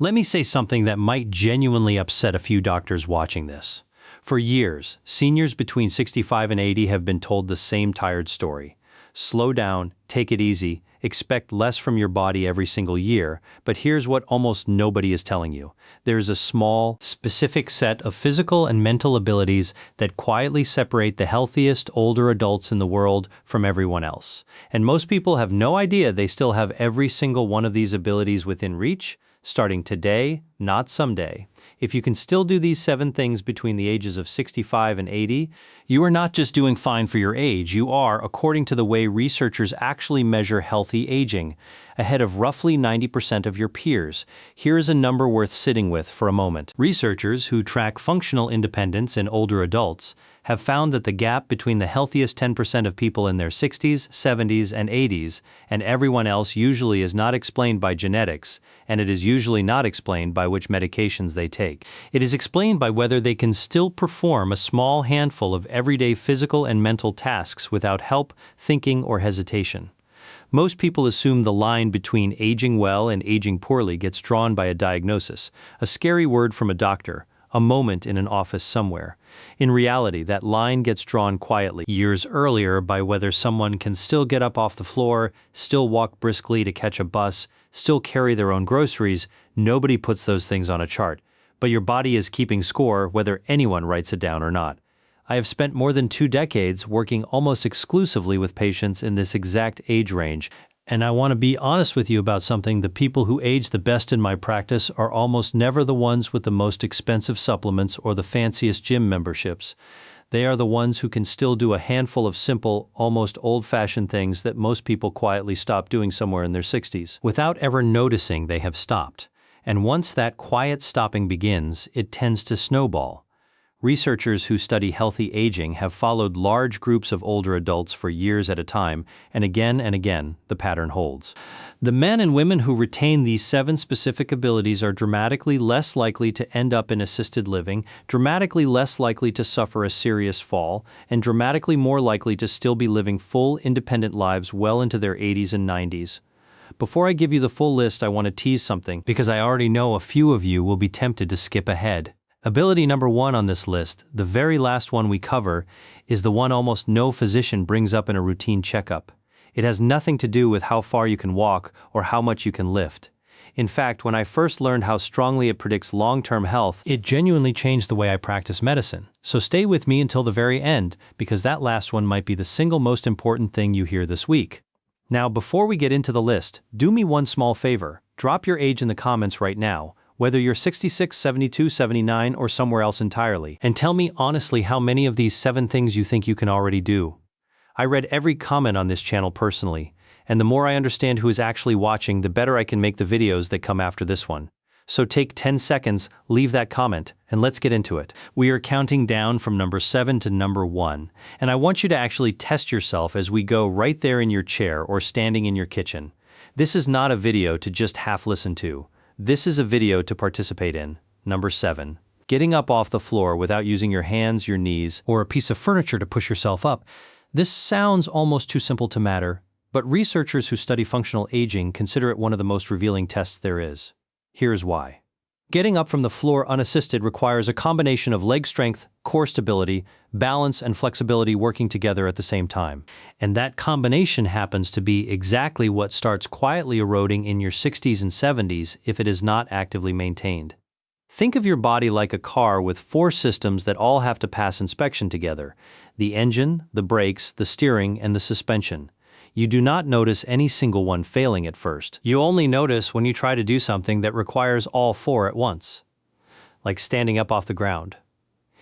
Let me say something that might genuinely upset a few doctors watching this. For years, seniors between 65 and 80 have been told the same tired story. Slow down, take it easy, expect less from your body every single year, but here's what almost nobody is telling you. There's a small, specific set of physical and mental abilities that quietly separate the healthiest older adults in the world from everyone else. And most people have no idea they still have every single one of these abilities within reach, starting today, not someday. If you can still do these 7 things between the ages of 65 and 80, you are not just doing fine for your age, you are, according to the way researchers actually measure healthy aging, ahead of roughly 90% of your peers. Here is a number worth sitting with for a moment. Researchers who track functional independence in older adults have found that the gap between the healthiest 10% of people in their 60s, 70s, and 80s and everyone else usually is not explained by genetics, and it is usually not explained by which medications they take. It is explained by whether they can still perform a small handful of everyday physical and mental tasks without help, thinking, or hesitation. Most people assume the line between aging well and aging poorly gets drawn by a diagnosis, a scary word from a doctor, a moment in an office somewhere. In reality, that line gets drawn quietly, years earlier, by whether someone can still get up off the floor, still walk briskly to catch a bus, still carry their own groceries. Nobody puts those things on a chart, but your body is keeping score whether anyone writes it down or not. I have spent more than 2 decades working almost exclusively with patients in this exact age range, and I want to be honest with you about something. The people who age the best in my practice are almost never the ones with the most expensive supplements or the fanciest gym memberships. They are the ones who can still do a handful of simple, almost old-fashioned things that most people quietly stop doing somewhere in their 60s, without ever noticing they have stopped. And once that quiet stopping begins, it tends to snowball. Researchers who study healthy aging have followed large groups of older adults for years at a time, and again, the pattern holds. The men and women who retain these 7 specific abilities are dramatically less likely to end up in assisted living, dramatically less likely to suffer a serious fall, and dramatically more likely to still be living full, independent lives well into their 80s and 90s. Before I give you the full list, I want to tease something, because I already know a few of you will be tempted to skip ahead. Ability number 1 on this list, the very last one we cover, is the one almost no physician brings up in a routine checkup. It has nothing to do with how far you can walk or how much you can lift. In fact, when I first learned how strongly it predicts long-term health, it genuinely changed the way I practice medicine. So stay with me until the very end, because that last one might be the single most important thing you hear this week. Now, before we get into the list, do me one small favor. Drop your age in the comments right now, whether you're 66, 72, 79, or somewhere else entirely, and tell me honestly how many of these 7 things you think you can already do. I read every comment on this channel personally, and the more I understand who is actually watching, the better I can make the videos that come after this one. So take 10 seconds, leave that comment, and let's get into it. We are counting down from number 7 to number 1, and I want you to actually test yourself as we go right there in your chair or standing in your kitchen. This is not a video to just half listen to. This is a video to participate in. Number 7. Getting up off the floor without using your hands, your knees, or a piece of furniture to push yourself up. This sounds almost too simple to matter, but researchers who study functional aging consider it one of the most revealing tests there is. Here's why. Getting up from the floor unassisted requires a combination of leg strength, core stability, balance, and flexibility working together at the same time. And that combination happens to be exactly what starts quietly eroding in your 60s and 70s if it is not actively maintained. Think of your body like a car with 4 systems that all have to pass inspection together: the engine, the brakes, the steering, and the suspension. You do not notice any single one failing at first. You only notice when you try to do something that requires all 4 at once, like standing up off the ground.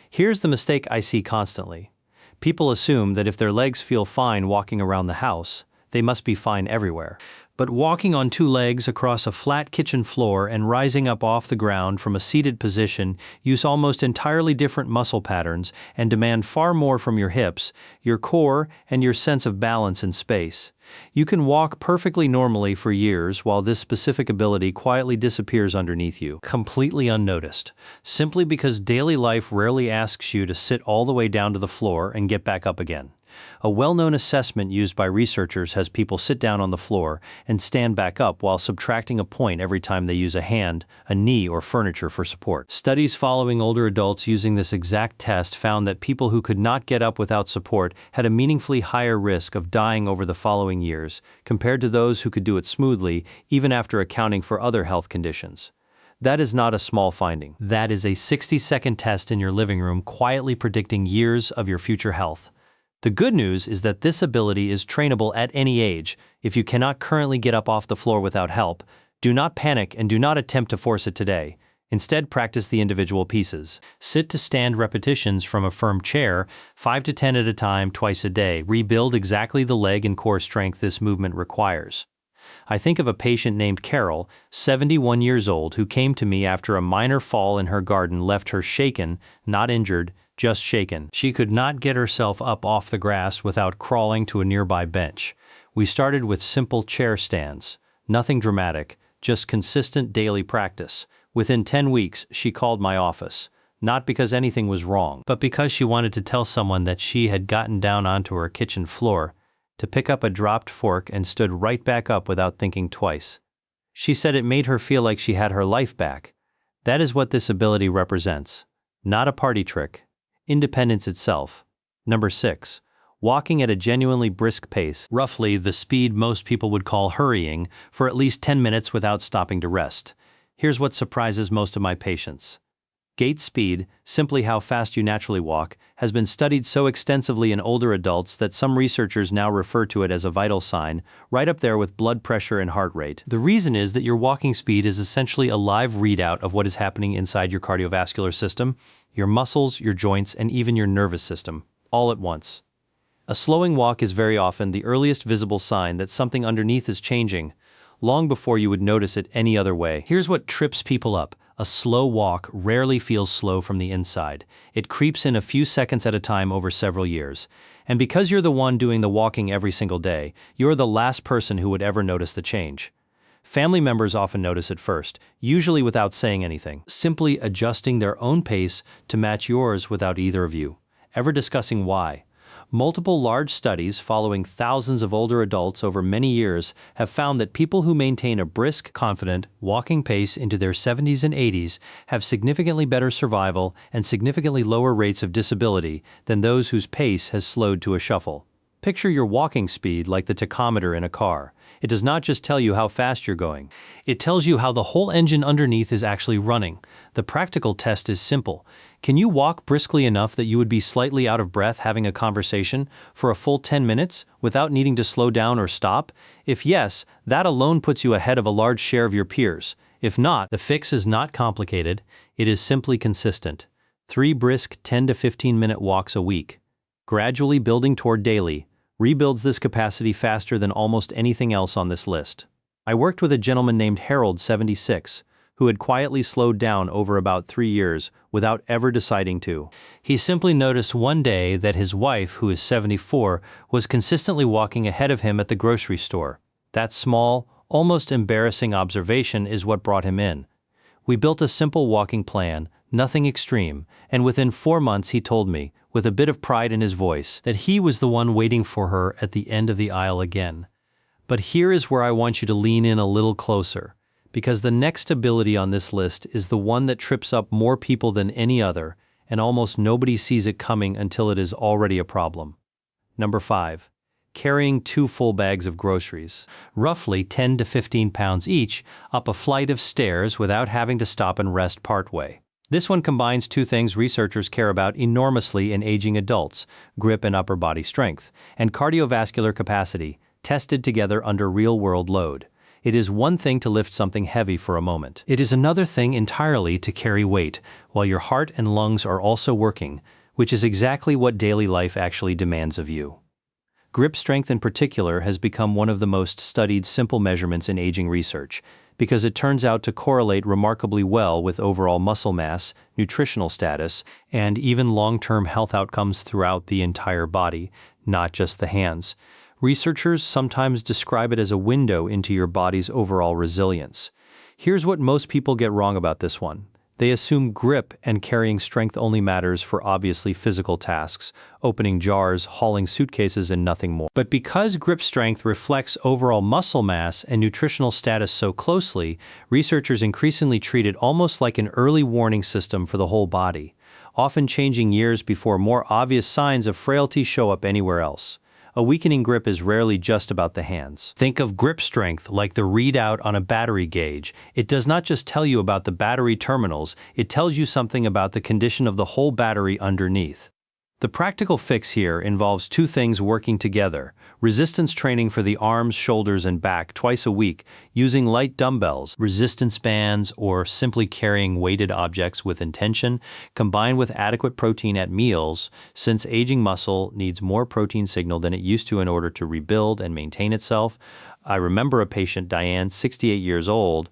Here's the mistake I see constantly. People assume that if their legs feel fine walking around the house, they must be fine everywhere. But walking on 2 legs across a flat kitchen floor and rising up off the ground from a seated position use almost entirely different muscle patterns and demand far more from your hips, your core, and your sense of balance in space. You can walk perfectly normally for years while this specific ability quietly disappears underneath you, completely unnoticed, simply because daily life rarely asks you to sit all the way down to the floor and get back up again. A well-known assessment used by researchers has people sit down on the floor and stand back up while subtracting a point every time they use a hand, a knee, or furniture for support. Studies following older adults using this exact test found that people who could not get up without support had a meaningfully higher risk of dying over the following years compared to those who could do it smoothly, even after accounting for other health conditions. That is not a small finding. That is a 60-second test in your living room quietly predicting years of your future health. The good news is that this ability is trainable at any age. If you cannot currently get up off the floor without help, do not panic and do not attempt to force it today. Instead, practice the individual pieces. Sit to stand repetitions from a firm chair, 5 to 10 at a time, twice a day. Rebuild exactly the leg and core strength this movement requires. I think of a patient named Carol, 71 years old, who came to me after a minor fall in her garden left her shaken, not injured, just shaken. She could not get herself up off the grass without crawling to a nearby bench. We started with simple chair stands. Nothing dramatic, just consistent daily practice. Within 10 weeks, she called my office. Not because anything was wrong, but because she wanted to tell someone that she had gotten down onto her kitchen floor to pick up a dropped fork and stood right back up without thinking twice. She said it made her feel like she had her life back. That is what this ability represents. Not a party trick. Independence itself. Number 6. Walking at a genuinely brisk pace, roughly the speed most people would call hurrying, for at least 10 minutes without stopping to rest. Here's what surprises most of my patients. Gait speed, simply how fast you naturally walk, has been studied so extensively in older adults that some researchers now refer to it as a vital sign, right up there with blood pressure and heart rate. The reason is that your walking speed is essentially a live readout of what is happening inside your cardiovascular system, your muscles, your joints, and even your nervous system, all at once. A slowing walk is very often the earliest visible sign that something underneath is changing, long before you would notice it any other way. Here's what trips people up. A slow walk rarely feels slow from the inside. It creeps in a few seconds at a time over several years. And because you're the one doing the walking every single day, you're the last person who would ever notice the change. Family members often notice it first, usually without saying anything, simply adjusting their own pace to match yours without either of you ever discussing why. Multiple large studies following thousands of older adults over many years have found that people who maintain a brisk, confident, walking pace into their 70s and 80s have significantly better survival and significantly lower rates of disability than those whose pace has slowed to a shuffle. Picture your walking speed like the tachometer in a car. It does not just tell you how fast you're going. It tells you how the whole engine underneath is actually running. The practical test is simple. Can you walk briskly enough that you would be slightly out of breath having a conversation for a full 10 minutes without needing to slow down or stop? If yes, that alone puts you ahead of a large share of your peers. If not, the fix is not complicated. It is simply consistent. 3 brisk 10 to 15-minute walks a week. Gradually building toward daily rebuilds this capacity faster than almost anything else on this list. I worked with a gentleman named Harold, 76, who had quietly slowed down over about 3 years without ever deciding to. He simply noticed one day that his wife, who is 74, was consistently walking ahead of him at the grocery store. That small, almost embarrassing observation is what brought him in. We built a simple walking plan, nothing extreme, and within 4 months he told me, with a bit of pride in his voice, that he was the one waiting for her at the end of the aisle again. But here is where I want you to lean in a little closer, because the next ability on this list is the one that trips up more people than any other, and almost nobody sees it coming until it is already a problem. Number 5. Carrying 2 full bags of groceries, roughly 10 to 15 pounds each, up a flight of stairs without having to stop and rest partway. This one combines 2 things researchers care about enormously in aging adults: grip and upper body strength, and cardiovascular capacity, tested together under real-world load. It is one thing to lift something heavy for a moment. It is another thing entirely to carry weight, while your heart and lungs are also working, which is exactly what daily life actually demands of you. Grip strength in particular has become one of the most studied simple measurements in aging research, because it turns out to correlate remarkably well with overall muscle mass, nutritional status, and even long-term health outcomes throughout the entire body, not just the hands. Researchers sometimes describe it as a window into your body's overall resilience. Here's what most people get wrong about this one. They assume grip and carrying strength only matters for obviously physical tasks, opening jars, hauling suitcases, and nothing more. But because grip strength reflects overall muscle mass and nutritional status so closely, researchers increasingly treat it almost like an early warning system for the whole body, often changing years before more obvious signs of frailty show up anywhere else. A weakening grip is rarely just about the hands. Think of grip strength like the readout on a battery gauge. It does not just tell you about the battery terminals, it tells you something about the condition of the whole battery underneath. The practical fix here involves two things working together: resistance training for the arms, shoulders, and back twice a week using light dumbbells, resistance bands, or simply carrying weighted objects with intention, combined with adequate protein at meals, since aging muscle needs more protein signal than it used to in order to rebuild and maintain itself. I remember a patient, Diane, 68 years old,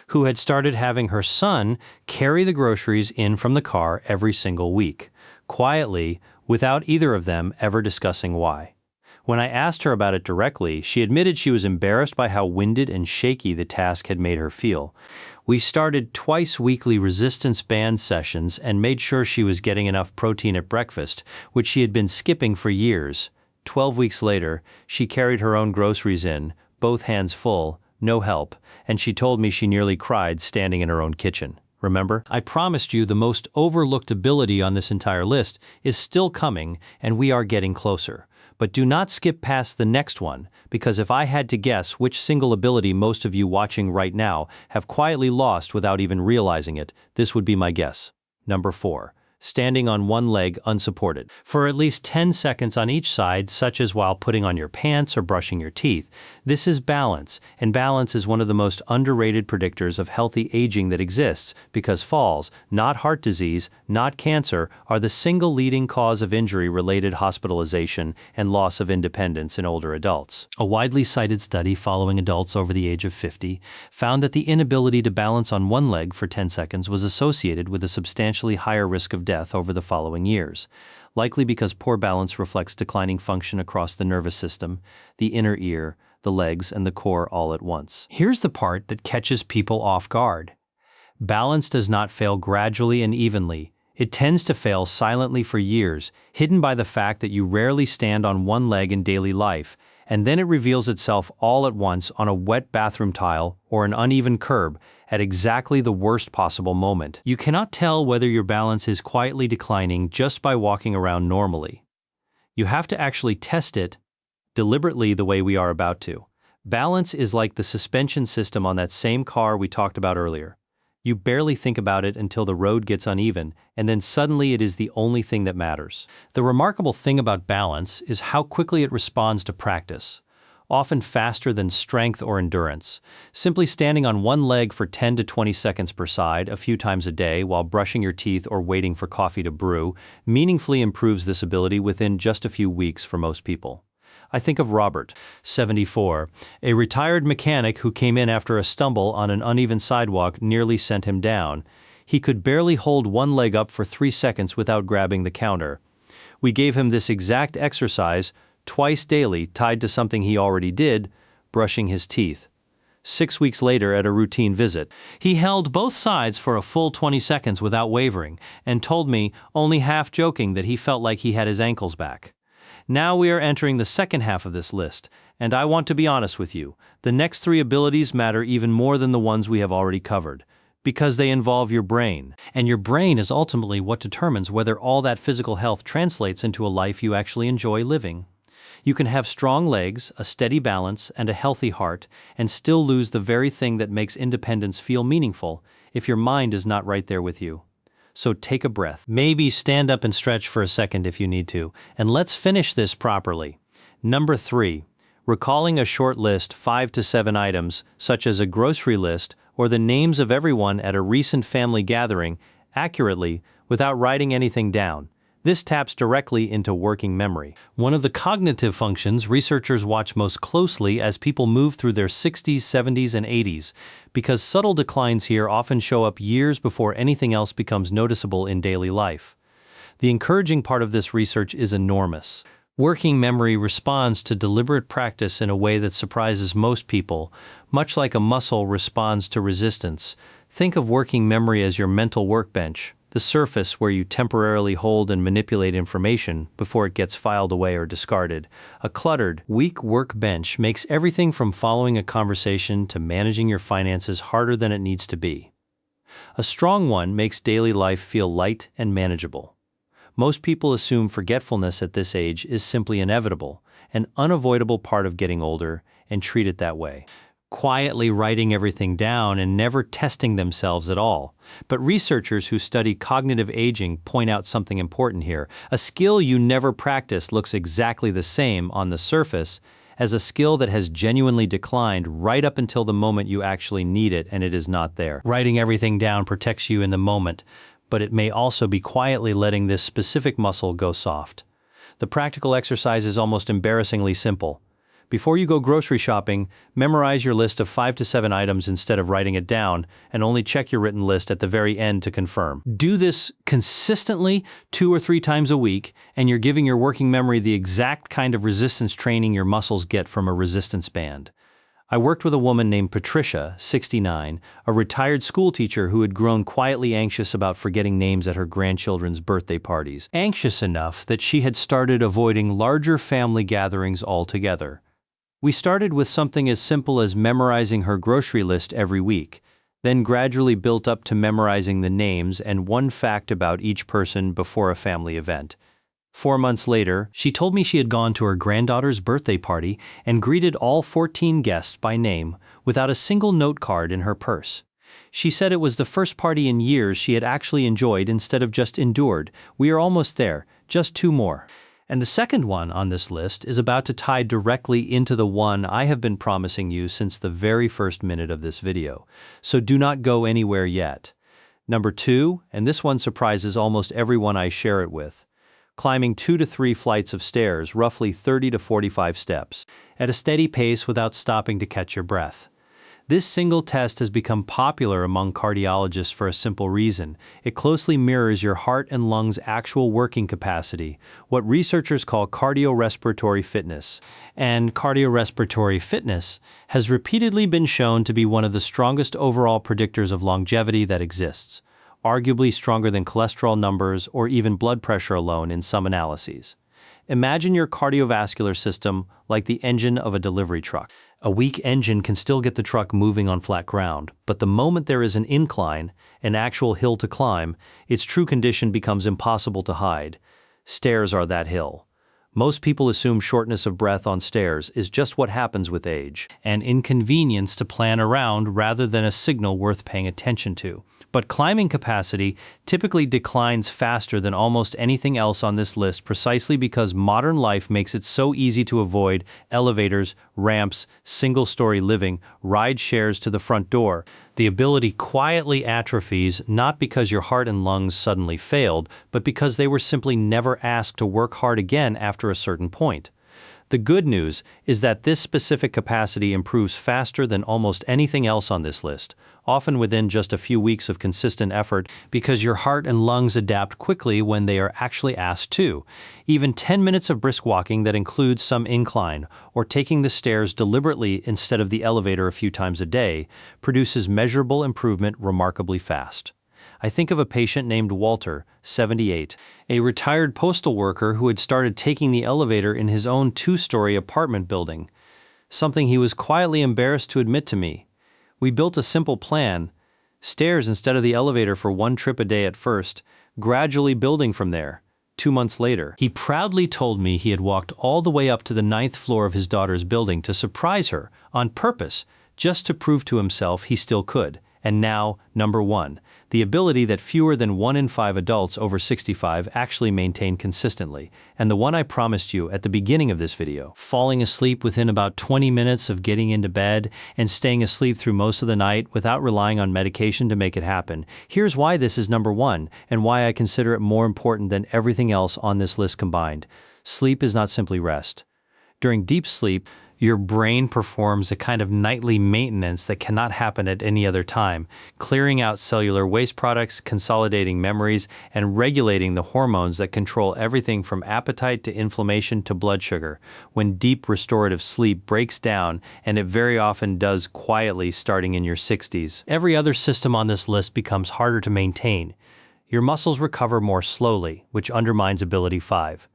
who had started having her son carry the groceries in from the car every single week, quietly, without either of them ever discussing why. When I asked her about it directly, she admitted she was embarrassed by how winded and shaky the task had made her feel. We started twice weekly resistance band sessions and made sure she was getting enough protein at breakfast, which she had been skipping for years. 12 weeks later, she carried her own groceries in, both hands full, no help, and she told me she nearly cried standing in her own kitchen. Remember? I promised you the most overlooked ability on this entire list is still coming, and we are getting closer. But do not skip past the next one, because if I had to guess which single ability most of you watching right now have quietly lost without even realizing it, this would be my guess. Number 4. Standing on one leg unsupported. For at least 10 seconds on each side, such as while putting on your pants or brushing your teeth. This is balance, and balance is one of the most underrated predictors of healthy aging that exists, because falls, not heart disease, not cancer, are the single leading cause of injury-related hospitalization and loss of independence in older adults. A widely cited study following adults over the age of 50 found that the inability to balance on one leg for 10 seconds was associated with a substantially higher risk of death over the following years, likely because poor balance reflects declining function across the nervous system, the inner ear, the legs, and the core all at once. Here's the part that catches people off guard. Balance does not fail gradually and evenly. It tends to fail silently for years, hidden by the fact that you rarely stand on one leg in daily life, and then it reveals itself all at once on a wet bathroom tile or an uneven curb at exactly the worst possible moment. You cannot tell whether your balance is quietly declining just by walking around normally. You have to actually test it deliberately the way we are about to. Balance is like the suspension system on that same car we talked about earlier. You barely think about it until the road gets uneven, and then suddenly it is the only thing that matters. The remarkable thing about balance is how quickly it responds to practice, often faster than strength or endurance. Simply standing on one leg for 10 to 20 seconds per side a few times a day while brushing your teeth or waiting for coffee to brew meaningfully improves this ability within just a few weeks for most people. I think of Robert, 74, a retired mechanic who came in after a stumble on an uneven sidewalk nearly sent him down. He could barely hold one leg up for 3 seconds without grabbing the counter. We gave him this exact exercise twice daily, tied to something he already did, brushing his teeth. 6 weeks later, at a routine visit, he held both sides for a full 20 seconds without wavering, and told me, only half joking, that he felt like he had his ankles back. Now we are entering the second half of this list, and I want to be honest with you. The next 3 abilities matter even more than the ones we have already covered, because they involve your brain. And your brain is ultimately what determines whether all that physical health translates into a life you actually enjoy living. You can have strong legs, a steady balance, and a healthy heart, and still lose the very thing that makes independence feel meaningful if your mind is not right there with you. So take a breath. Maybe stand up and stretch for a second if you need to, and let's finish this properly. Number 3. Recalling a short list, 5 to 7 items, such as a grocery list or the names of everyone at a recent family gathering, accurately, without writing anything down. This taps directly into working memory. One of the cognitive functions researchers watch most closely as people move through their 60s, 70s, and 80s, because subtle declines here often show up years before anything else becomes noticeable in daily life. The encouraging part of this research is enormous. Working memory responds to deliberate practice in a way that surprises most people, much like a muscle responds to resistance. Think of working memory as your mental workbench, the surface where you temporarily hold and manipulate information before it gets filed away or discarded. A cluttered, weak workbench makes everything from following a conversation to managing your finances harder than it needs to be. A strong one makes daily life feel light and manageable. Most people assume forgetfulness at this age is simply inevitable, an unavoidable part of getting older, and treat it that way, quietly writing everything down and never testing themselves at all. But researchers who study cognitive aging point out something important here. A skill you never practiced looks exactly the same on the surface as a skill that has genuinely declined right up until the moment you actually need it and it is not there. Writing everything down protects you in the moment, but it may also be quietly letting this specific muscle go soft. The practical exercise is almost embarrassingly simple. Before you go grocery shopping, memorize your list of 5 to 7 items instead of writing it down, and only check your written list at the very end to confirm. Do this consistently 2 or 3 times a week, and you're giving your working memory the exact kind of resistance training your muscles get from a resistance band. I worked with a woman named Patricia, 69, a retired school teacher who had grown quietly anxious about forgetting names at her grandchildren's birthday parties. Anxious enough that she had started avoiding larger family gatherings altogether. We started with something as simple as memorizing her grocery list every week, then gradually built up to memorizing the names and one fact about each person before a family event. 4 months later, she told me she had gone to her granddaughter's birthday party and greeted all 14 guests by name without a single note card in her purse. She said it was the first party in years she had actually enjoyed instead of just endured. We are almost there, just 2 more. And the second one on this list is about to tie directly into the one I have been promising you since the very first minute of this video. So do not go anywhere yet. Number 2, and this one surprises almost everyone I share it with. Climbing 2 to 3 flights of stairs, roughly 30 to 45 steps, at a steady pace without stopping to catch your breath. This single test has become popular among cardiologists for a simple reason. It closely mirrors your heart and lungs' actual working capacity, what researchers call cardiorespiratory fitness. And cardiorespiratory fitness has repeatedly been shown to be one of the strongest overall predictors of longevity that exists, arguably stronger than cholesterol numbers or even blood pressure alone in some analyses. Imagine your cardiovascular system like the engine of a delivery truck. A weak engine can still get the truck moving on flat ground, but the moment there is an incline, an actual hill to climb, its true condition becomes impossible to hide. Stairs are that hill. Most people assume shortness of breath on stairs is just what happens with age, an inconvenience to plan around rather than a signal worth paying attention to. But climbing capacity typically declines faster than almost anything else on this list precisely because modern life makes it so easy to avoid elevators, ramps, single-story living, ride shares to the front door. The ability quietly atrophies not because your heart and lungs suddenly failed, but because they were simply never asked to work hard again after a certain point. The good news is that this specific capacity improves faster than almost anything else on this list, often within just a few weeks of consistent effort because your heart and lungs adapt quickly when they are actually asked to. Even 10 minutes of brisk walking that includes some incline or taking the stairs deliberately instead of the elevator a few times a day produces measurable improvement remarkably fast. I think of a patient named Walter, 78, a retired postal worker who had started taking the elevator in his own 2-story apartment building, something he was quietly embarrassed to admit to me. We built a simple plan, stairs instead of the elevator for 1 trip a day at first, gradually building from there. 2 months later, he proudly told me he had walked all the way up to the 9th floor of his daughter's building to surprise her, on purpose, just to prove to himself he still could. And now, number 1, the ability that fewer than 1 in 5 adults over 65 actually maintain consistently, and the one I promised you at the beginning of this video, falling asleep within about 20 minutes of getting into bed and staying asleep through most of the night without relying on medication to make it happen. Here's why this is number 1, and why I consider it more important than everything else on this list combined. Sleep is not simply rest. During deep sleep, Your brain performs a kind of nightly maintenance that cannot happen at any other time, clearing out cellular waste products, consolidating memories, and regulating the hormones that control everything from appetite to inflammation to blood sugar. When deep restorative sleep breaks down, and it very often does quietly starting in your 60s, every other system on this list becomes harder to maintain. Your muscles recover more slowly, which undermines ability 5.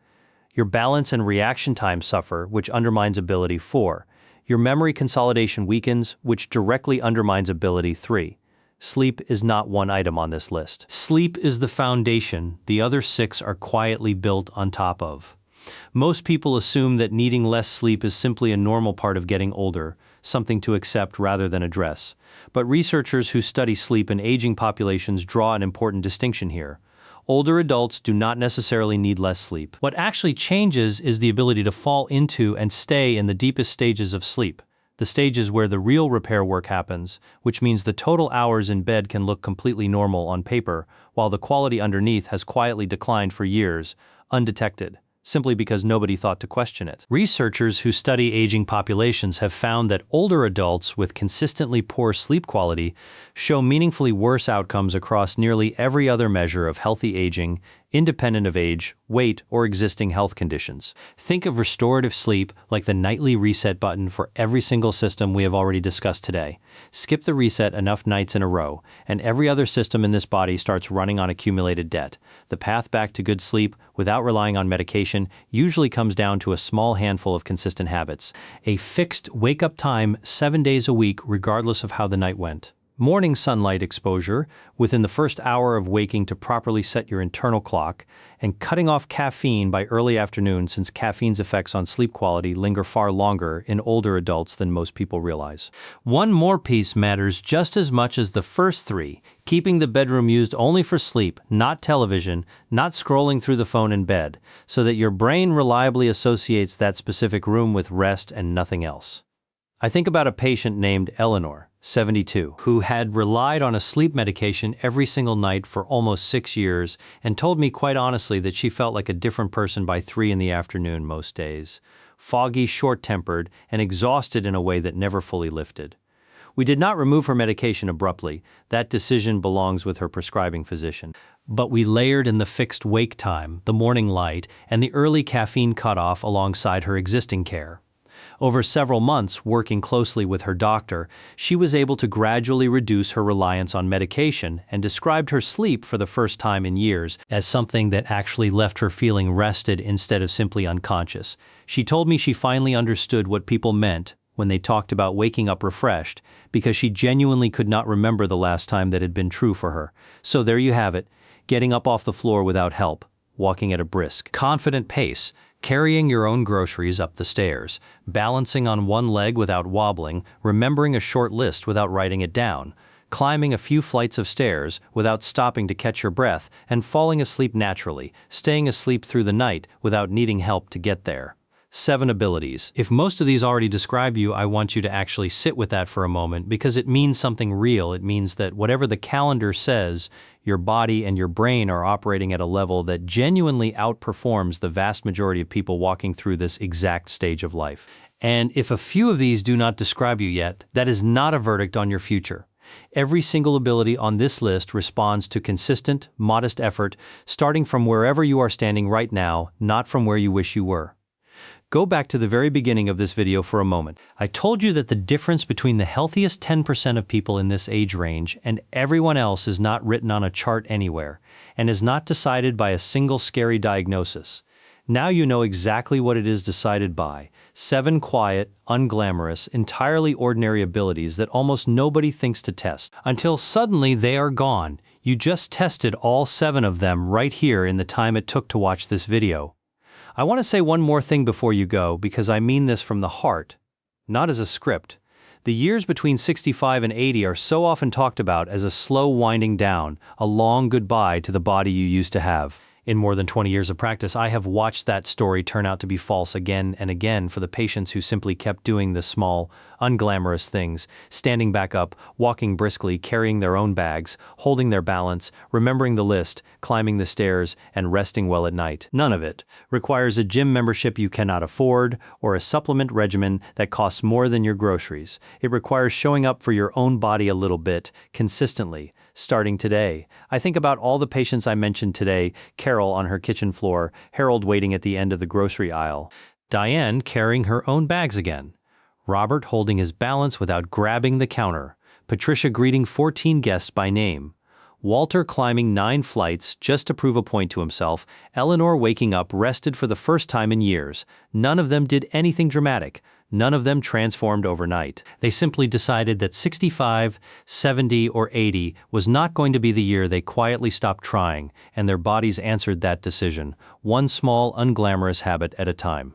Your balance and reaction time suffer, which undermines ability 4. Your memory consolidation weakens, which directly undermines ability 3. Sleep is not one item on this list. Sleep is the foundation the other 6 are quietly built on top of. Most people assume that needing less sleep is simply a normal part of getting older, something to accept rather than address. But researchers who study sleep in aging populations draw an important distinction here. Older adults do not necessarily need less sleep. What actually changes is the ability to fall into and stay in the deepest stages of sleep, the stages where the real repair work happens, which means the total hours in bed can look completely normal on paper, while the quality underneath has quietly declined for years, undetected, simply because nobody thought to question it. Researchers who study aging populations have found that older adults with consistently poor sleep quality show meaningfully worse outcomes across nearly every other measure of healthy aging, independent of age, weight, or existing health conditions. Think of restorative sleep like the nightly reset button for every single system we have already discussed today. Skip the reset enough nights in a row, and every other system in this body starts running on accumulated debt. The path back to good sleep, without relying on medication, usually comes down to a small handful of consistent habits. A fixed wake-up time 7 days a week, regardless of how the night went. Morning sunlight exposure within the first hour of waking to properly set your internal clock, and cutting off caffeine by early afternoon, since caffeine's effects on sleep quality linger far longer in older adults than most people realize. One more piece matters just as much as the first 3, keeping the bedroom used only for sleep, not television, not scrolling through the phone in bed, so that your brain reliably associates that specific room with rest and nothing else. I think about a patient named Eleanor, 72, who had relied on a sleep medication every single night for almost 6 years and told me quite honestly that she felt like a different person by 3 in the afternoon most days, foggy, short-tempered, and exhausted in a way that never fully lifted. We did not remove her medication abruptly. That decision belongs with her prescribing physician. But we layered in the fixed wake time, the morning light, and the early caffeine cutoff alongside her existing care. Over several months, working closely with her doctor, she was able to gradually reduce her reliance on medication and described her sleep for the first time in years as something that actually left her feeling rested instead of simply unconscious. She told me she finally understood what people meant when they talked about waking up refreshed, because she genuinely could not remember the last time that had been true for her. So there you have it, getting up off the floor without help, walking at a brisk, confident pace, carrying your own groceries up the stairs, balancing on one leg without wobbling, remembering a short list without writing it down, climbing a few flights of stairs without stopping to catch your breath, and falling asleep naturally, staying asleep through the night without needing help to get there. 7 abilities. If most of these already describe you, I want you to actually sit with that for a moment, because it means something real. It means that whatever the calendar says, your body and your brain are operating at a level that genuinely outperforms the vast majority of people walking through this exact stage of life. And if a few of these do not describe you yet, that is not a verdict on your future. Every single ability on this list responds to consistent, modest effort, starting from wherever you are standing right now, not from where you wish you were. Go back to the very beginning of this video for a moment. I told you that the difference between the healthiest 10% of people in this age range and everyone else is not written on a chart anywhere, and is not decided by a single scary diagnosis. Now you know exactly what it is decided by: 7 quiet, unglamorous, entirely ordinary abilities that almost nobody thinks to test, until suddenly they are gone. You just tested all 7 of them right here in the time it took to watch this video. I want to say one more thing before you go, because I mean this from the heart, not as a script. The years between 65 and 80 are so often talked about as a slow winding down, a long goodbye to the body you used to have. In more than 20 years of practice, I have watched that story turn out to be false again and again for the patients who simply kept doing the small, unglamorous things, standing back up, walking briskly, carrying their own bags, holding their balance, remembering the list, climbing the stairs, and resting well at night. None of it requires a gym membership you cannot afford or a supplement regimen that costs more than your groceries. It requires showing up for your own body a little bit, consistently, starting today. I think about all the patients I mentioned today: Carol on her kitchen floor, Harold waiting at the end of the grocery aisle, Diane carrying her own bags again, Robert holding his balance without grabbing the counter, Patricia greeting 14 guests by name, Walter climbing 9 flights just to prove a point to himself, Eleanor waking up rested for the first time in years. None of them did anything dramatic. None of them transformed overnight. They simply decided that 65, 70, or 80 was not going to be the year they quietly stopped trying, and their bodies answered that decision, one small, unglamorous habit at a time.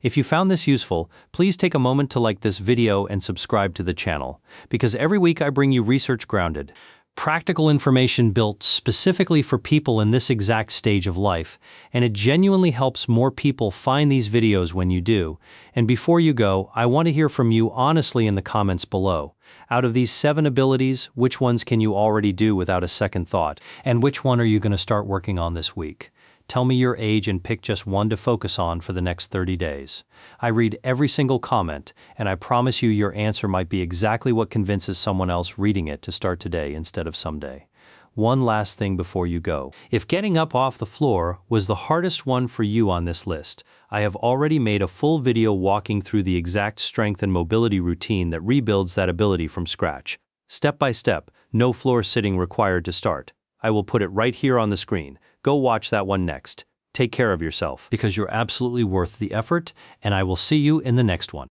If you found this useful, please take a moment to like this video and subscribe to the channel, because every week I bring you research-grounded, practical information built specifically for people in this exact stage of life, and it genuinely helps more people find these videos when you do. And before you go, I want to hear from you honestly in the comments below. Out of these 7 abilities, which ones can you already do without a second thought? And which one are you going to start working on this week? Tell me your age and pick just one to focus on for the next 30 days. I read every single comment, and I promise you your answer might be exactly what convinces someone else reading it to start today instead of someday. One last thing before you go. If getting up off the floor was the hardest one for you on this list, I have already made a full video walking through the exact strength and mobility routine that rebuilds that ability from scratch. Step by step, no floor sitting required to start. I will put it right here on the screen. Go watch that one next. Take care of yourself, because you're absolutely worth the effort, and I will see you in the next one.